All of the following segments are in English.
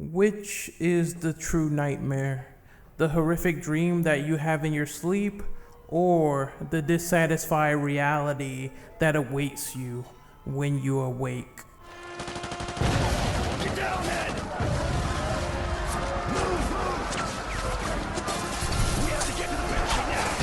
Which is the true nightmare? The horrific dream that you have in your sleep, or the dissatisfied reality that awaits you when you awake? Get down, Ned! Move! We have to get to the barricade now!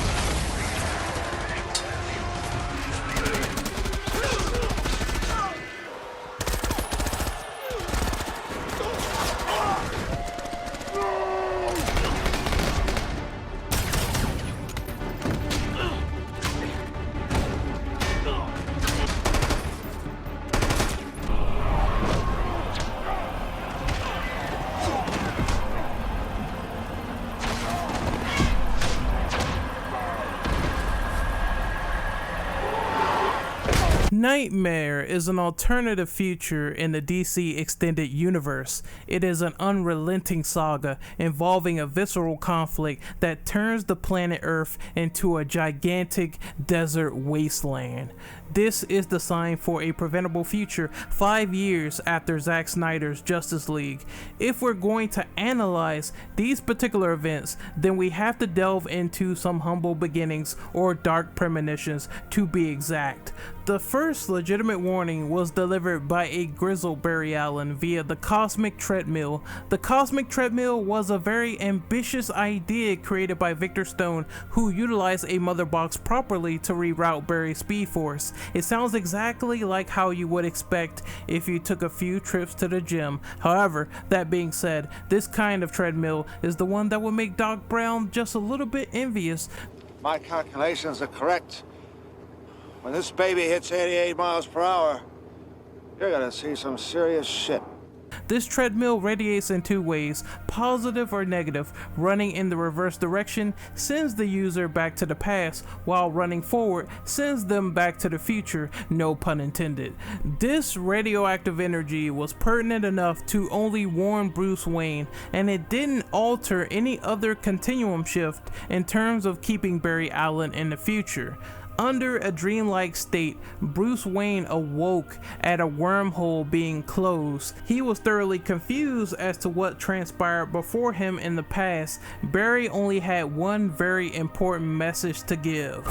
Knightmare is an alternative future in the DC Extended Universe. It is an unrelenting saga involving a visceral conflict that turns the planet Earth into a gigantic desert wasteland. This is the sign for a preventable future 5 years after Zack Snyder's Justice League. If we're going to analyze these particular events, then we have to delve into some humble beginnings, or dark premonitions to be exact. The first legitimate warning was delivered by a grizzled Barry Allen via the Cosmic Treadmill. The Cosmic Treadmill was a very ambitious idea created by Victor Stone, who utilized a mother box properly to reroute Barry's speed force. It sounds exactly like how you would expect if you took a few trips to the gym. However, that being said, this kind of treadmill is the one that would make Doc Brown just a little bit envious. My calculations are correct. When this baby hits 88 miles per hour, you're gonna see some serious shit. This treadmill radiates in two ways, positive or negative. Running in the reverse direction sends the user back to the past, while running forward sends them back to the future, no pun intended. This radioactive energy was pertinent enough to only warn Bruce Wayne, and it didn't alter any other continuum shift in terms of keeping Barry Allen in the future. Under a dreamlike state, Bruce Wayne awoke at a wormhole being closed. He was thoroughly confused as to what transpired before him in the past. Barry only had one very important message to give.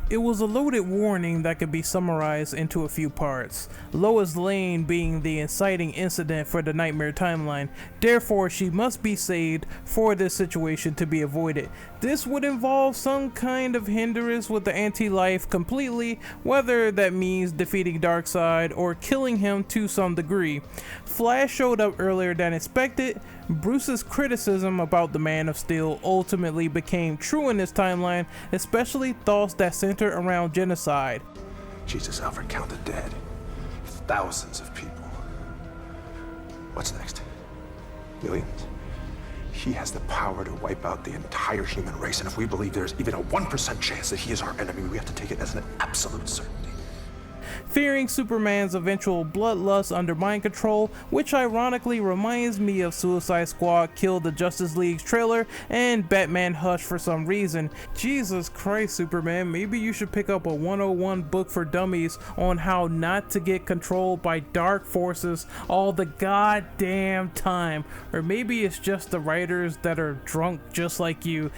It was a loaded warning that could be summarized into a few parts. Lois Lane being the inciting incident for the Knightmare timeline, therefore she must be saved for this situation to be avoided. This would involve some kind of hindrance with the anti-life completely, whether that means defeating Darkseid or killing him to some degree. Flash showed up earlier than expected. Bruce's criticism about the Man of Steel ultimately became true in this timeline, especially thoughts that center around genocide. Jesus, Alfred, count the dead. Thousands of people. What's next? Millions. He has the power to wipe out the entire human race, and if we believe there's even a 1% chance that he is our enemy, we have to take it as an absolute certainty. Fearing Superman's eventual bloodlust under mind control, which ironically reminds me of Suicide Squad Kill the Justice League's trailer and Batman Hush for some reason. Jesus Christ, Superman, maybe you should pick up a 101 book for dummies on how not to get controlled by dark forces all the goddamn time. Or maybe it's just the writers that are drunk just like you.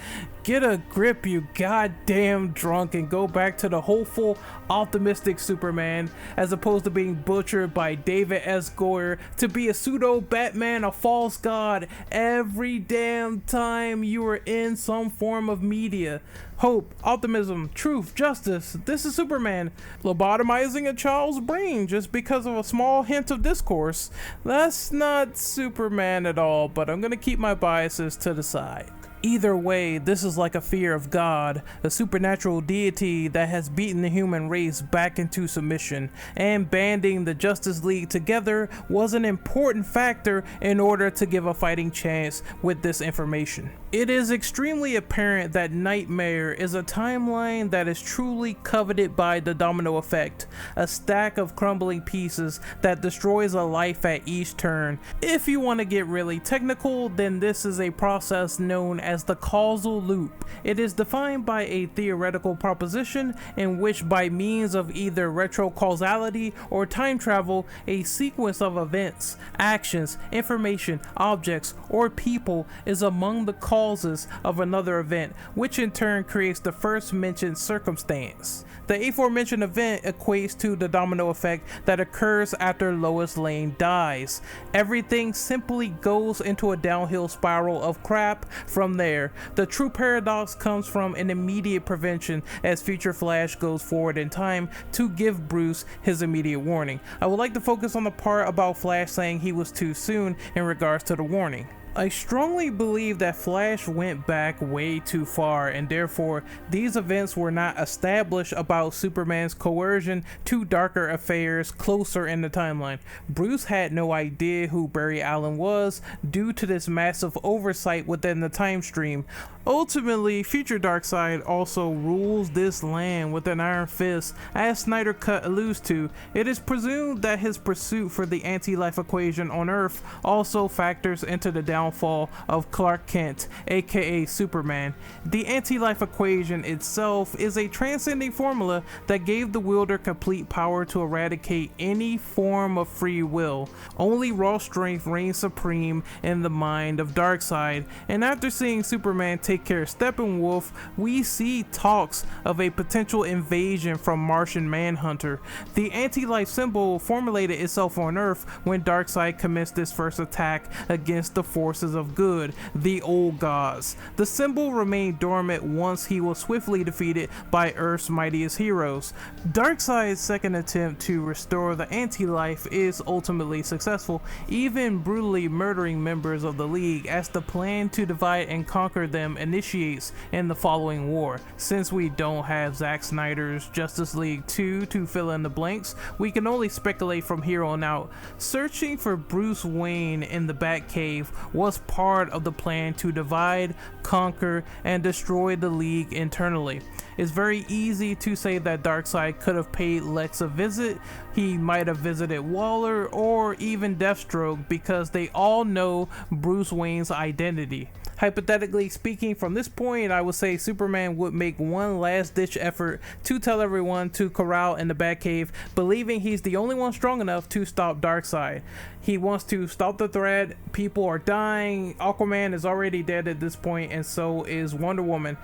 Get a grip, you goddamn drunk, and go back to the hopeful, optimistic Superman, as opposed to being butchered by David S. Goyer to be a pseudo Batman, a false god, every damn time you are in some form of media. Hope, optimism, truth, justice. This is Superman. Lobotomizing a child's brain just because of a small hint of discourse. That's not Superman at all, but I'm gonna keep my biases to the side. Either way, this is like a fear of God, a supernatural deity that has beaten the human race back into submission, and banding the Justice League together was an important factor in order to give a fighting chance with this information. It is extremely apparent that Knightmare is a timeline that is truly coveted by the domino effect, a stack of crumbling pieces that destroys a life at each turn. If you want to get really technical, then this is a process known as the causal loop. It is defined by a theoretical proposition in which, by means of either retrocausality or time travel, a sequence of events, actions, information, objects, or people is among the causes of another event, which in turn creates the first mentioned circumstance. The aforementioned event equates to the domino effect that occurs after Lois Lane dies. Everything simply goes into a downhill spiral of crap from there. The true paradox comes from an immediate prevention as Future Flash goes forward in time to give Bruce his immediate warning. I would like to focus on the part about Flash saying he was too soon in regards to the warning. I strongly believe that Flash went back way too far, and therefore these events were not established about Superman's coercion to darker affairs closer in the timeline. Bruce had no idea who Barry Allen was due to this massive oversight within the time stream. Ultimately, future Darkseid also rules this land with an iron fist. As Snyder Cut alludes to, it is presumed that his pursuit for the anti-life equation on Earth also factors into the downfall of Clark Kent, aka Superman. The anti-life equation itself is a transcending formula that gave the wielder complete power to eradicate any form of free will. Only raw strength reigns supreme in the mind of Darkseid, and after seeing Superman take care of Steppenwolf, we see talks of a potential invasion from Martian Manhunter. The anti-life symbol formulated itself on Earth when Darkseid commenced his first attack against the forces of good, the old gods. The symbol remained dormant once he was swiftly defeated by Earth's mightiest heroes. Darkseid's second attempt to restore the anti-life is ultimately successful, even brutally murdering members of the League as the plan to divide and conquer them initiates in the following war. Since we don't have Zack Snyder's Justice League 2 to fill in the blanks, we can only speculate from here on out. Searching for Bruce Wayne in the Batcave was part of the plan to divide, conquer, and destroy the League internally. It's very easy to say that Darkseid could have paid Lex a visit. He might have visited Waller or even Deathstroke because they all know Bruce Wayne's identity. Hypothetically speaking, from this point, I would say Superman would make one last ditch effort to tell everyone to corral in the Batcave, believing he's the only one strong enough to stop Darkseid. He wants to stop the threat. People are dying. Aquaman is already dead at this point, and so is Wonder Woman.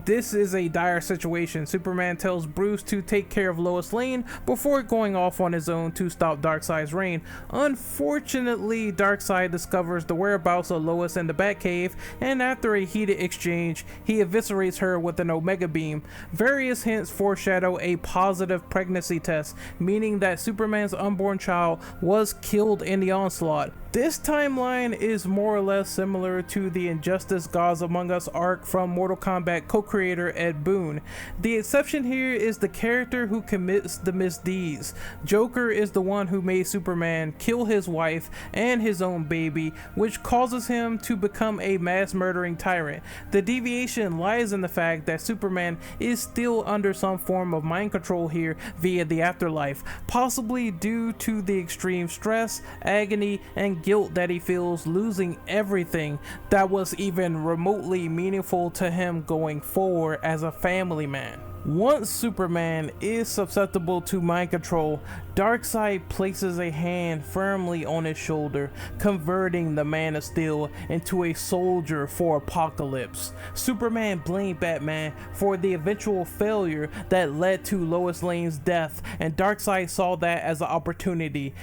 This is a dire situation. Superman tells Bruce to take care of Lois Lane before going off on his own to stop Darkseid's reign. Unfortunately, Darkseid discovers the whereabouts of Lois in the Batcave, and after a heated exchange, he eviscerates her with an Omega Beam. Various hints foreshadow a positive pregnancy test, meaning that Superman's unborn child was killed in the onslaught. This timeline is more or less similar to the Injustice Gods Among Us arc from Mortal Kombat co-creator Ed Boon. The exception here is the character who commits the misdeeds. Joker is the one who made Superman kill his wife and his own baby, which causes him to become a mass murdering tyrant. The deviation lies in the fact that Superman is still under some form of mind control here via the afterlife, possibly due to the extreme stress, agony, and guilt that he feels losing everything that was even remotely meaningful to him going forward as a family man. Once Superman is susceptible to mind control, Darkseid places a hand firmly on his shoulder, converting the Man of Steel into a soldier for Apocalypse. Superman blamed Batman for the eventual failure that led to Lois Lane's death, and Darkseid saw that as an opportunity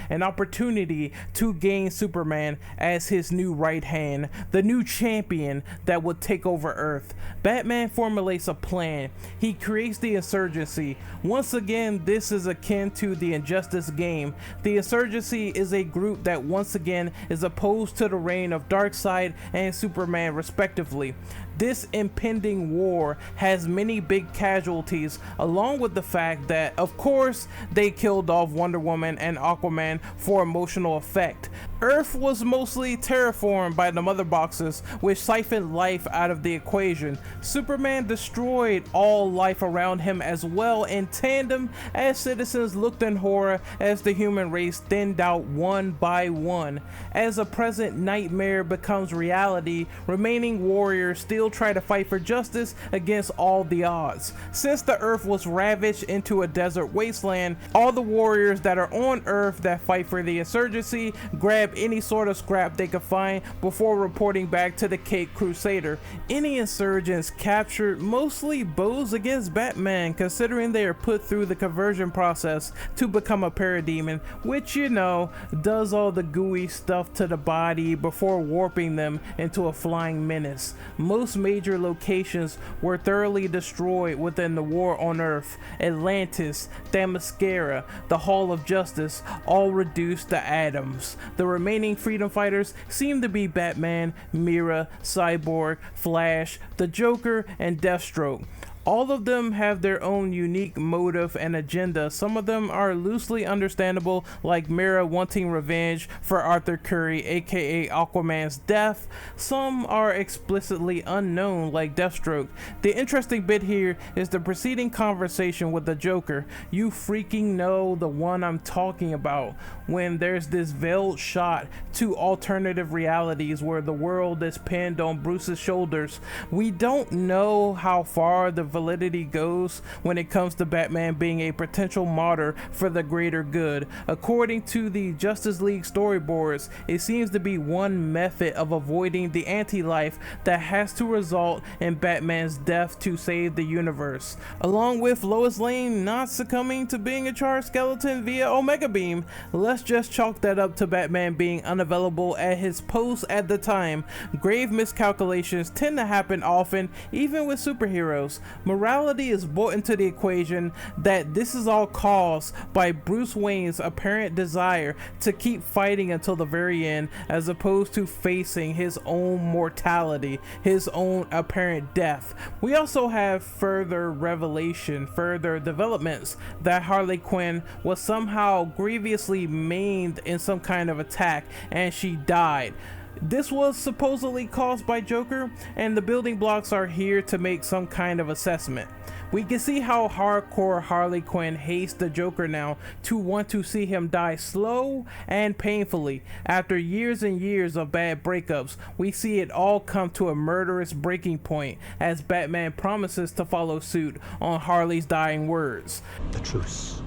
to gain Superman as his new right hand, the new champion that would take over Earth. Batman formulates a plan. He creates the insurgency. Once again, this is akin to the Injustice game. The insurgency is a group that once again is opposed to the reign of Darkseid and Superman respectively. This impending war has many big casualties, along with the fact that, of course, they killed off Wonder Woman and Aquaman for emotional effect. Earth was mostly terraformed by the mother boxes, which siphoned life out of the equation. Superman destroyed all life around him as well, in tandem as citizens looked in horror as the human race thinned out one by one. As a present nightmare becomes reality, remaining warriors still try to fight for justice against all the odds. Since the Earth was ravaged into a desert wasteland, all the warriors that are on Earth that fight for the insurgency grab any sort of scrap they could find before reporting back to the Caped Crusader. Any insurgents captured mostly bows against Batman, considering they are put through the conversion process to become a parademon, which, you know, does all the gooey stuff to the body before warping them into a flying menace. Most major locations were thoroughly destroyed within the war on Earth. Atlantis, Themyscira, the Hall of Justice, all reduced to atoms. The remaining freedom fighters seem to be Batman, Mira, Cyborg, Flash, the Joker, and Deathstroke. All of them have their own unique motive and agenda. Some of them are loosely understandable, like Mira wanting revenge for Arthur Curry, aka Aquaman's death. Some are explicitly unknown, like Deathstroke. The interesting bit here is the preceding conversation with the Joker. You freaking know the one I'm talking about, when there's this veiled shot to alternative realities where the world is pinned on Bruce's shoulders. We don't know how far the validity goes when it comes to Batman being a potential martyr for the greater good. According to the Justice League storyboards, it seems to be one method of avoiding the anti-life that has to result in Batman's death to save the universe. Along with Lois Lane not succumbing to being a charged skeleton via Omega Beam, let's just chalk that up to Batman being unavailable at his post at the time. Grave miscalculations tend to happen often, even with superheroes. Morality is brought into the equation that this is all caused by Bruce Wayne's apparent desire to keep fighting until the very end, as opposed to facing his own mortality, his own apparent death. We also have further revelation, further developments that Harley Quinn was somehow grievously maimed in some kind of attack and she died. This was supposedly caused by Joker, and the building blocks are here to make some kind of assessment. We can see how hardcore Harley Quinn hates the Joker now, to want to see him die slow and painfully. After years and years of bad breakups, we see it all come to a murderous breaking point as Batman promises to follow suit on Harley's dying words. The truce.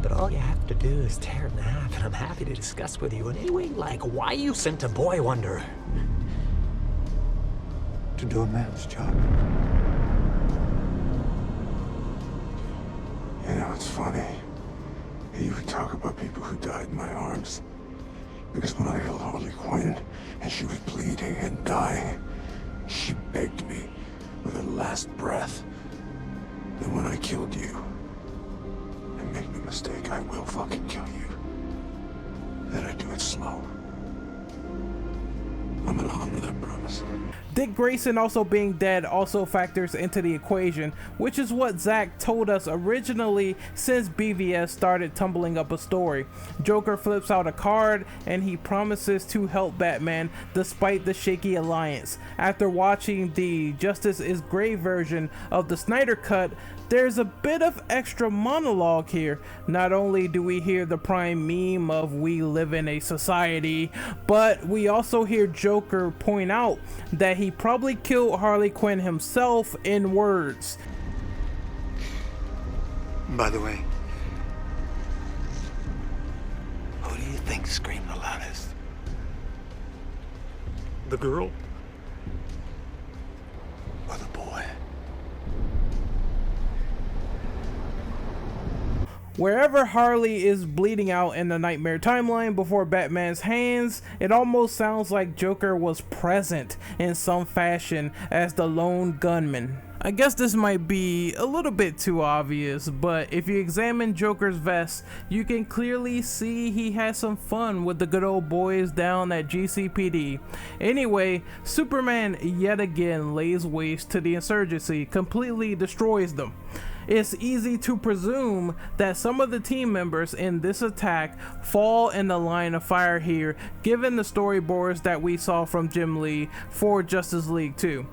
But all you have to do is tear it in half, and I'm happy to discuss with you in any way like why you sent a boy wonder. To do a man's job. You know, it's funny. You would talk about people who died in my arms. Because when I held Harley Quinn, and she was bleeding and dying, she begged me with her last breath that when I killed you, and make no mistake, I will fucking kill you, that I do it slow. I'm gonna honor that promise. Dick Grayson also being dead also factors into the equation, which is what Zack told us originally since BVS started tumbling up a story. Joker flips out a card and he promises to help Batman despite the shaky alliance. After watching the Justice is Grey version of the Snyder Cut, there's a bit of extra monologue here. Not only do we hear the prime meme of "we live in a society," but we also hear Joker point out that he probably killed Harley Quinn himself in words. By the way, who do you think screamed the loudest? The girl? Or the boy? Wherever Harley is bleeding out in the Knightmare timeline before Batman's hands, it almost sounds like Joker was present in some fashion as the lone gunman. I guess this might be a little bit too obvious, but if you examine Joker's vest, you can clearly see he has some fun with the good old boys down at GCPD. Anyway, Superman yet again lays waste to the insurgency, completely destroys them. It's easy to presume that some of the team members in this attack fall in the line of fire here, given the storyboards that we saw from Jim Lee for Justice League 2.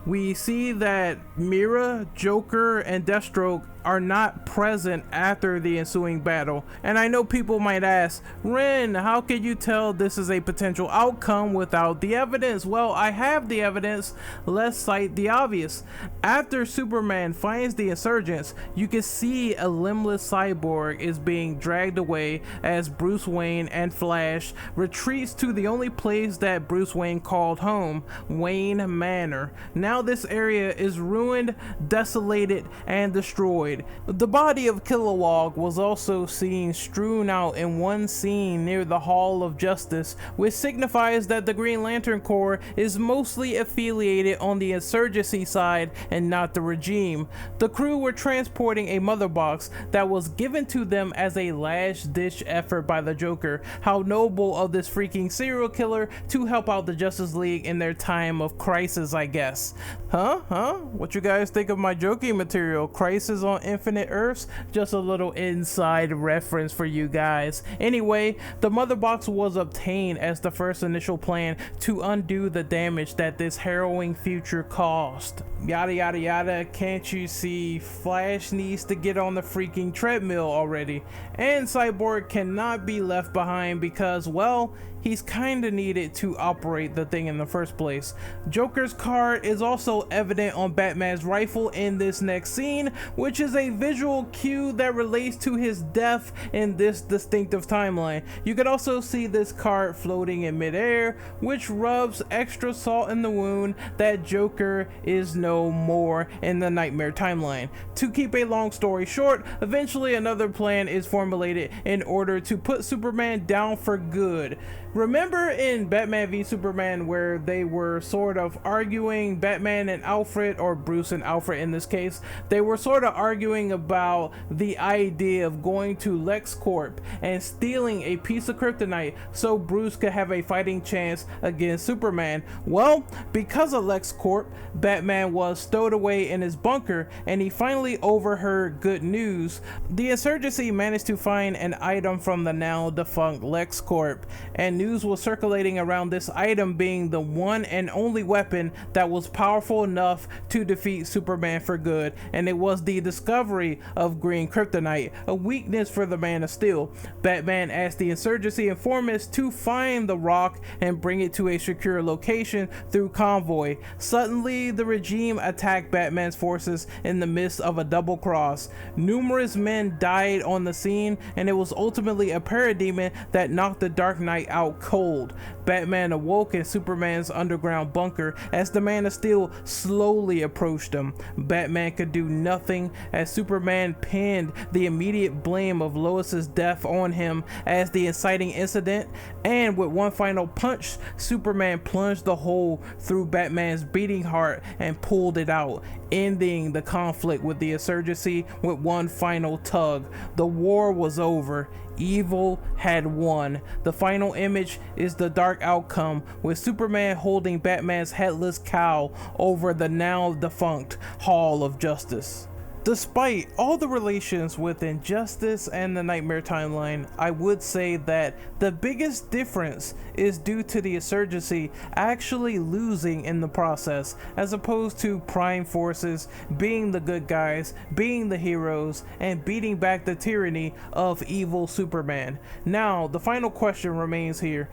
We see that Mira, Joker, and Deathstroke are not present after the ensuing battle, and I know people might ask, Ren, how can you tell this is a potential outcome without the evidence? Well, I have the evidence. Let's cite the obvious. After Superman finds the insurgents, you can see a limbless cyborg is being dragged away as Bruce Wayne and Flash retreats to the only place that Bruce Wayne called home, Wayne Manor. Now this area is ruined, desolated, and destroyed. The body of Kilowog was also seen strewn out in one scene near the Hall of Justice, which signifies that the Green Lantern Corps is mostly affiliated on the insurgency side and not the regime. The crew were transporting a mother box that was given to them as a last-ditch effort by the Joker. How noble of this freaking serial killer to help out the Justice League in their time of crisis, I guess. Huh? What you guys think of my joking material? Crisis on Infinite Earths? Just a little inside reference for you guys. Anyway, the mother box was obtained as the first initial plan to undo the damage that this harrowing future caused. Yada yada yada, can't you see? Flash needs to get on the freaking treadmill already, and Cyborg cannot be left behind because, well, he's kinda needed to operate the thing in the first place. Joker's card is also evident on Batman's rifle in this next scene, which is a visual cue that relates to his death in this distinctive timeline. You can also see this card floating in midair, which rubs extra salt in the wound that Joker is no more in the Knightmare timeline. To keep a long story short, eventually another plan is formulated in order to put Superman down for good. Remember in Batman v Superman where they were sort of arguing, Batman and Alfred, or Bruce and Alfred in this case, they were sort of arguing about the idea of going to LexCorp and stealing a piece of kryptonite so Bruce could have a fighting chance against Superman. Well, because of LexCorp, Batman was stowed away in his bunker and he finally overheard good news. The insurgency managed to find an item from the now defunct LexCorp, and news was circulating around this item being the one and only weapon that was powerful enough to defeat Superman for good, and it was the discovery of green kryptonite, a weakness for the Man of Steel. Batman asked the insurgency informants to find the rock and bring it to a secure location through convoy. Suddenly, the regime attacked Batman's forces in the midst of a double cross. Numerous men died on the scene, and it was ultimately a parademon that knocked the Dark Knight out cold. Batman awoke in Superman's underground bunker as the Man of Steel slowly approached him. Batman could do nothing as Superman pinned the immediate blame of Lois's death on him as the inciting incident, and with one final punch, Superman plunged the hole through Batman's beating heart and pulled it out, ending the conflict with the insurgency with one final tug. The war was over. Evil had won. The final image is the dark outcome, with Superman holding Batman's headless cowl over the now defunct Hall of Justice. Despite all the relations with Injustice and the Knightmare timeline, I would say that the biggest difference is due to the insurgency actually losing in the process, as opposed to Prime Forces being the good guys, being the heroes, and beating back the tyranny of evil Superman. Now, the final question remains here.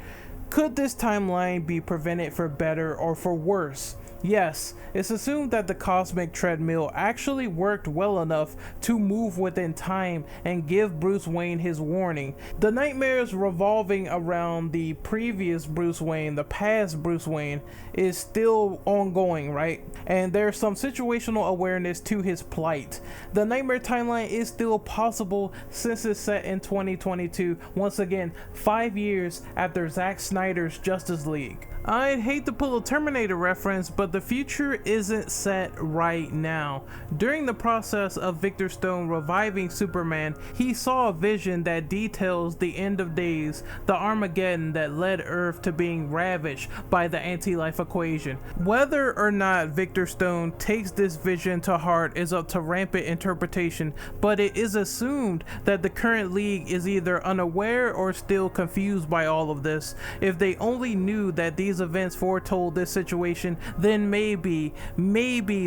Could this timeline be prevented for better or for worse? Yes, it's assumed that the cosmic treadmill actually worked well enough to move within time and give Bruce Wayne his warning. The nightmares revolving around the previous Bruce Wayne, the past Bruce Wayne, is still ongoing, right? And there's some situational awareness to his plight. The Knightmare timeline is still possible since it's set in 2022, once again 5 years after Zack Snyder's Justice League. I'd hate to pull a Terminator reference, but but the future isn't set right now. During the process of Victor Stone reviving Superman, he saw a vision that details the end of days, the Armageddon that led Earth to being ravaged by the anti-life equation. Whether or not Victor Stone takes this vision to heart is up to rampant interpretation, but it is assumed that the current League is either unaware or still confused by all of this. If they only knew that these events foretold this situation, then maybe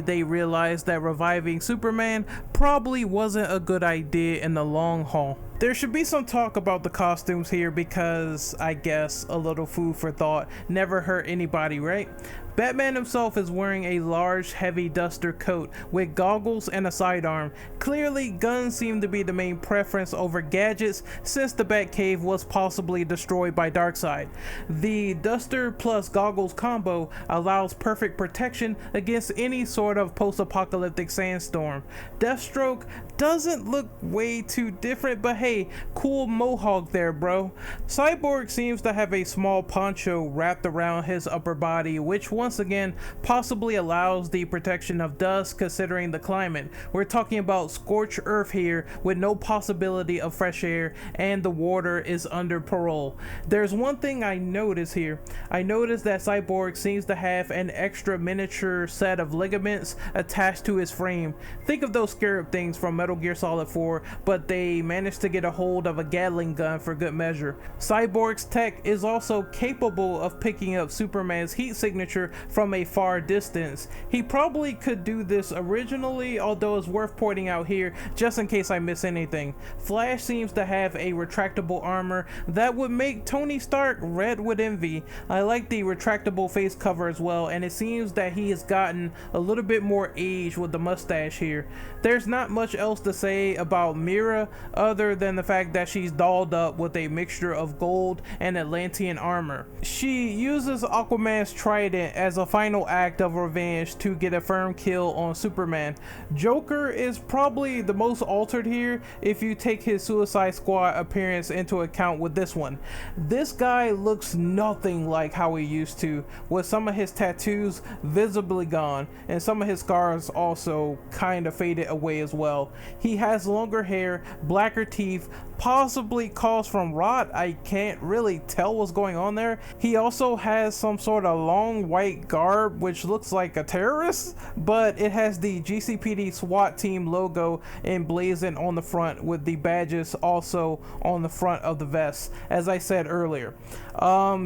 they realized that reviving Superman probably wasn't a good idea in the long haul. There should be some talk about the costumes here because I guess a little food for thought never hurt anybody, right? Batman himself is wearing a large heavy duster coat with goggles and a sidearm. Clearly guns seem to be the main preference over gadgets since the Batcave was possibly destroyed by Darkseid. The duster plus goggles combo allows perfect protection against any sort of post-apocalyptic sandstorm. Deathstroke doesn't look way too different, but hey, cool mohawk there, bro. Cyborg seems to have a small poncho wrapped around his upper body, which once again possibly allows the protection of dust considering the climate. We're talking about scorched earth here with no possibility of fresh air, and the water is under parole. There's one thing I notice here. I noticed that Cyborg seems to have an extra miniature set of ligaments attached to his frame. Think of those scarab things from Metal Gear Solid 4, but they managed to get a hold of a Gatling gun for good measure. Cyborg's tech is also capable of picking up Superman's heat signature from a far distance. He probably could do this originally, although it's worth pointing out here just in case I miss anything. Flash seems to have a retractable armor that would make Tony Stark red with envy. I like the retractable face cover as well, and it seems that he has gotten a little bit more age with the mustache here. There's not much else to say about Mira other than the fact that she's dolled up with a mixture of gold and Atlantean armor. She uses Aquaman's trident as a final act of revenge to get a firm kill on Superman. Joker is probably the most altered here if you take his Suicide Squad appearance into account with this one. This guy looks nothing like how he used to, with some of his tattoos visibly gone and some of his scars also kind of faded away as well. He has longer hair, blacker teeth, possibly caused from rot. I can't really tell what's going on there. He also has some sort of long white garb which looks like a terrorist, but it has the GCPD SWAT team logo emblazoned on the front with the badges also on the front of the vest, as I said earlier.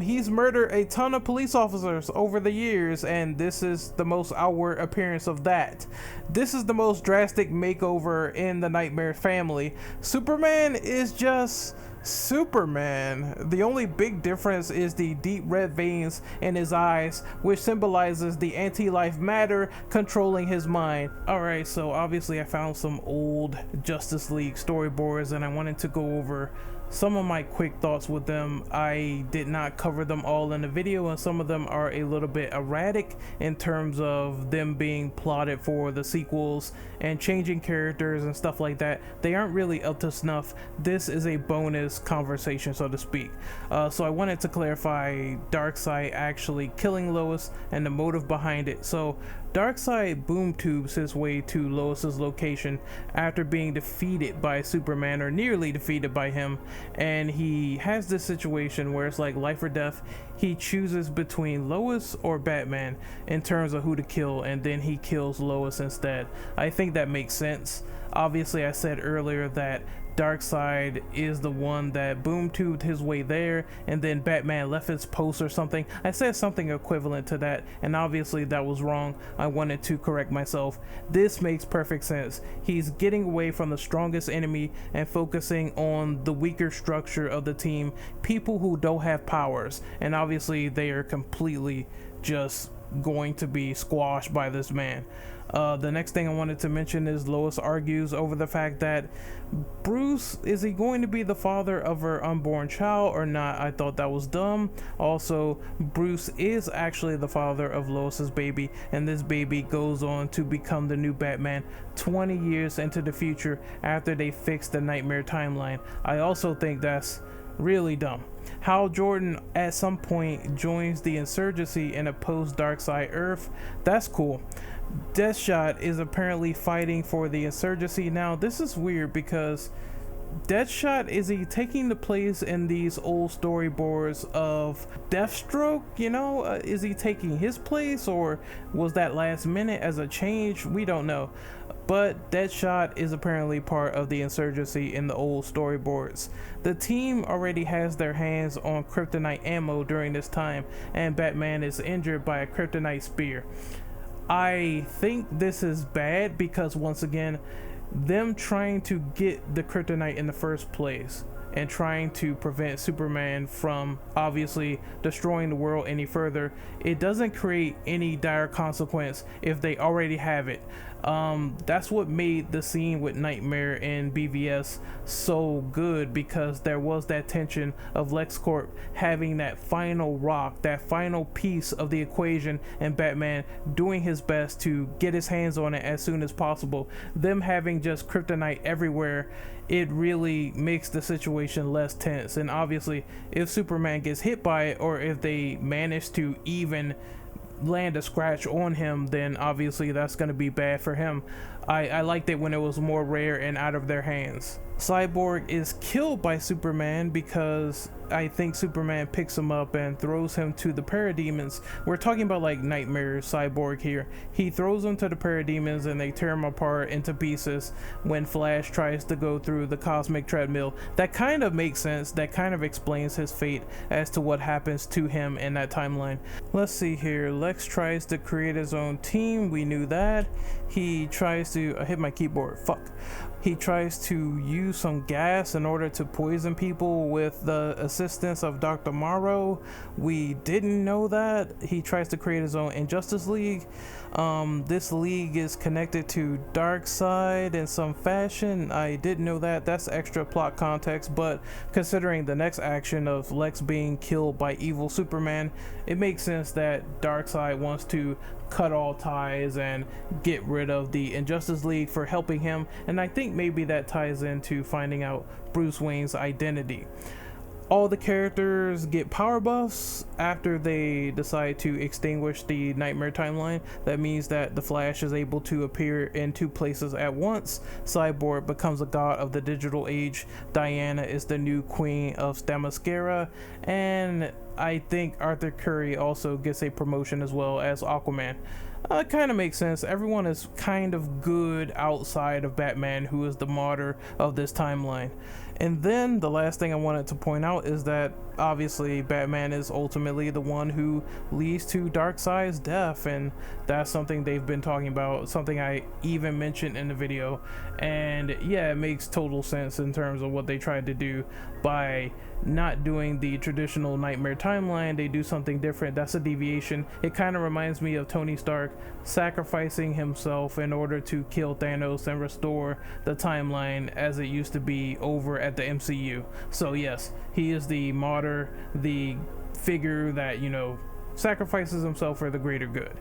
He's murdered a ton of police officers over the years, and this is the most outward appearance of that. This is the most drastic makeover in the Knightmare family. Superman is just Superman. The only big difference is the deep red veins in his eyes, which symbolizes the anti-life matter controlling his mind. Alright, so obviously I found some old Justice League storyboards and I wanted to go over some of my quick thoughts with them. I did not cover them all in the video, and some of them are a little bit erratic in terms of them being plotted for the sequels and changing characters and stuff like that. They aren't really up to snuff. This is a bonus conversation, so to speak. So I wanted to clarify Darkseid actually killing Lois and the motive behind it. So Darkseid boom tubes his way to Lois's location after being defeated by Superman, or nearly defeated by him, and he has this situation where it's like life or death. He chooses between Lois or Batman in terms of who to kill, and then he kills Lois instead. I think that makes sense. Obviously, I said earlier that Darkseid is the one that boom tubed his way there, and then Batman left his post or something. I said something equivalent to that, and obviously that was wrong. I wanted to correct myself. This makes perfect sense. He's getting away from the strongest enemy and focusing on the weaker structure of the team, people who don't have powers, and obviously they are completely just going to be squashed by this man. The next thing I wanted to mention is Lois argues over the fact that Bruce, is he going to be the father of her unborn child or not? I thought that was dumb. Also, Bruce is actually the father of Lois's baby, and this baby goes on to become the new Batman 20 years into the future after they fix the Knightmare timeline. I also think that's Really dumb. Hal Jordan at some point joins the insurgency in a post-Darkseid Earth. That's cool. Deathshot is apparently fighting for the insurgency. Now this is weird because Deathshot, is he taking the place in these old storyboards of Deathstroke? You know, is he taking his place, or was that last minute as a change? We don't know. But Deathshot is apparently part of the insurgency in the old storyboards. The team already has their hands on kryptonite ammo during this time, and Batman is injured by a kryptonite spear. I think this is bad because, once again, them trying to get the kryptonite in the first place and trying to prevent Superman from obviously destroying the world any further, it doesn't create any dire consequence if they already have it. That's what made the scene with Knightmare and BVS so good, because there was that tension of LexCorp having that final rock, that final piece of the equation, and Batman doing his best to get his hands on it as soon as possible. Them having just kryptonite everywhere, it really makes the situation less tense. And obviously if Superman gets hit by it, or if they manage to even land a scratch on him, then obviously that's going to be bad for him. I liked it when it was more rare and out of their hands. Cyborg is killed by Superman because I think Superman picks him up and throws him to the parademons. We're talking about like Knightmare Cyborg here. He throws him to the parademons and they tear him apart into pieces when Flash tries to go through the cosmic treadmill. That kind of makes sense. That kind of explains his fate as to what happens to him in that timeline. Let's see here. Lex tries to create his own team. We knew that. He tries to... I hit my keyboard. Fuck. He tries to use some gas in order to poison people with the assistance of Dr. Morrow. We didn't know that. He tries to create his own Injustice League. This league is connected to Darkseid in some fashion. I didn't know that. That's extra plot context, but considering the next action of Lex being killed by evil Superman, it makes sense that Darkseid wants to cut all ties and get rid of the Injustice League for helping him, and I think maybe that ties into finding out Bruce Wayne's identity. All the characters get power buffs after they decide to extinguish the Knightmare timeline. That means that the Flash is able to appear in two places at once. Cyborg becomes a god of the digital age. Diana is the new queen of Themyscira, and I think Arthur Curry also gets a promotion as well as Aquaman. It kind of makes sense. Everyone is kind of good outside of Batman, who is the martyr of this timeline. And then the last thing I wanted to point out is that obviously Batman is ultimately the one who leads to Darkseid's death, and that's something they've been talking about, something I even mentioned in the video. And yeah, it makes total sense in terms of what they tried to do by not doing the traditional Knightmare timeline. They do something different. That's a deviation. It kind of reminds me of Tony Stark sacrificing himself in order to kill Thanos and restore the timeline as it used to be over at the MCU. So yes, he is the martyr, the figure that, you know, sacrifices himself for the greater good.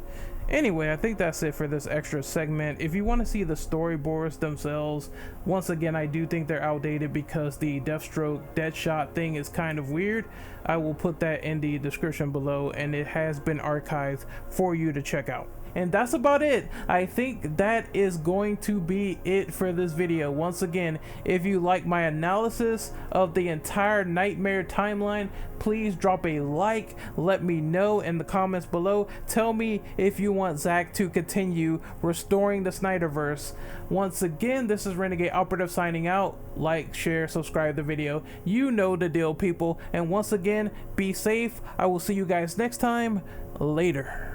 Anyway, I think that's it for this extra segment. If you want to see the storyboards themselves, once again, I do think they're outdated because the Deathstroke Deadshot thing is kind of weird. I will put that in the description below, and it has been archived for you to check out. And that's about it. I think that is going to be it for this video. Once again, if you like my analysis of the entire Knightmare timeline, please drop a like. Let me know in the comments below. Tell me if you want Zack to continue restoring the Snyderverse. Once again, this is Renegade Operative signing out. Like, share, subscribe the video. You know the deal, people. And once again, be safe. I will see you guys next time. Later.